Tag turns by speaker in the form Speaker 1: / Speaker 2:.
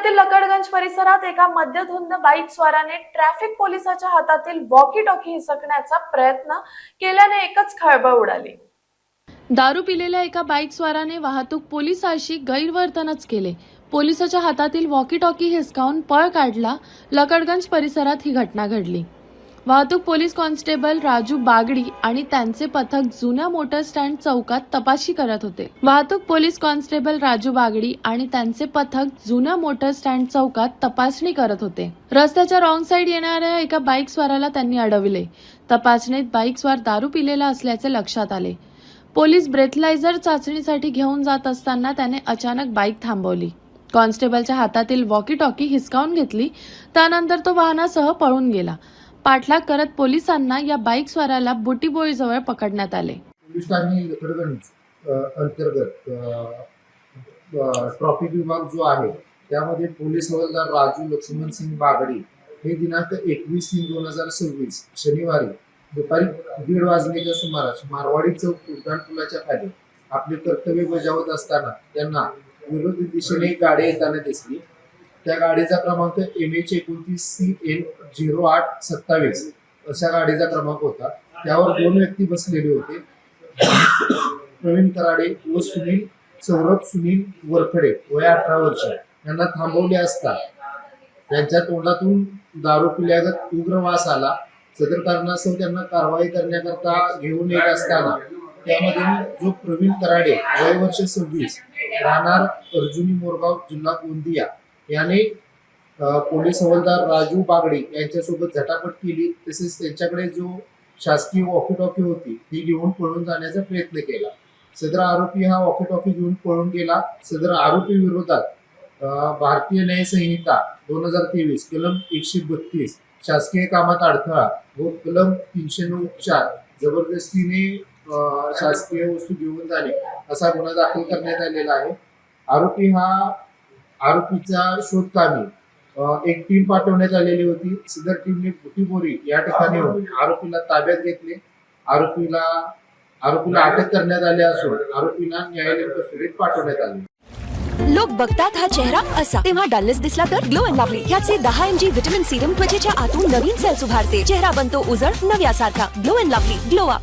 Speaker 1: पुण्यातील लकडगंज परिसरात एका मद्यधुंद बाईक स्वाराने ट्रॅफिक पोलिसाच्या हातातील वॉकी टॉकी हिसकण्याचा प्रयत्न केल्याने एकच खळबळ उडाली।
Speaker 2: दारू पिलेल्या एका बाईक स्वाराने वाहतूक पोलिसाशी गैरवर्तनच केले। पोलिसाच्या हातातील वॉकी टॉकी हिसकावून पळ काढला। लकडगंज परिसरात ही घटना घडली। वाहतूक पोलीस कॉन्स्टेबल राजू बागडी आणि त्यांचे पथक जुन्या मोटर स्टँड चौकात तपासणी करत होते। वाहतूक पोलीस कॉन्स्टेबल राजू बागडी आणि त्यांचे पथक जुन्या मोटर स्टँड चौकात तपासणी करत होते। रस्त्याच्या रॉंग साइड येणाऱ्या एका बाईक स्वाराला त्यांनी अडवले। तपासणीत बाईक स्वार दारू पिलेला असल्याचे लक्षात आले। पोलीस ब्रेथलायझर चाचणीसाठी घेऊन जात असताना त्याने अचानक बाईक थांबवली। कॉन्स्टेबलच्या हातातील वॉकी टॉकी हिसकावून घेतली। त्यानंतर तो वाहनासह पळून गेला। पाठलाग करत पोलिसांना या बाईक स्वाराला बुटीबोळीजवळ पकडण्यात आले।
Speaker 3: पोलीस ठाणे लकडगंज अंतर्गत ट्रॉफिक विभाग जो आहे त्यामध्ये पोलीस हवालदार राजू लक्ष्मण सिंग बागडी हे दिनांक 21/3/2026 शनिवारी दुपारी 1:30 वाजण्याच्या सुमारास मारवाडी चौक उड्डाण पुलाच्या खाली आपले कर्तव्य बजावत असताना त्यांना विरोधी दिशेने एक गाडी येताना दिसली। त्या गाडीचा क्रमांक MH29CN 0827 अशा गाडीचा क्रमांक होता। त्यावर 2 व्यक्ती बसलेले होते, प्रवीण कराडे व सौरभ सुनील वरखडे वय 18 वर्ष यांना थांबवले असता त्यांच्या तोंडातून दारू पिल्यागत उग्र वास आला। सदर कारणास्तव त्यांना कारवाई करण्याकरता घेऊन येत असताना त्यामध्ये जो प्रवीण कराडे वय वर्ष 26 राहणार अर्जुनी मोरगाव जिल्हा गोंदिया याने पोलीस हवालदार राजू बागडी यांच्यासोबत झटापट केली। तसेच त्यांच्याकडे जो शासकीय वॉकी टॉकी होती ती घेऊन पळून जाण्याचा प्रयत्न केला। सदर आरोपी हा वॉकी टॉकी घेऊन पळून गेला। सदर आरोपी विरोधात भारतीय न्याय संहिता 2023 कलम 132 शासकीय कामात अडथळा व कलम 309(4) जबरदस्तीने शासकीय वस्तू घेऊन जाणे असा गुन्हा दाखल करण्यात आलेला आहे। आरोपीचा शोध कामी एक टीम पाठवण्यात आलेली होती। सदर टीमने बुटीबोरी या ठिकाणी येऊन आरोपीला ताब्यात घेतले। आरोपीला अटक करण्यात आली असून आरोपीला न्यायालयीन कस्टडीत पाठवण्यात आले।
Speaker 4: लोक बघतात हा चेहरा असा, तेव्हा डलनेस दिसला तर ग्लो अँड लवली ह्याचे 10 mg विटामिन सीरम त्वचेच्या आतून नवीन सेल्स उभारते। चेहरा बनतो उजळ नव्यासारखा। Glow and lovely glow up.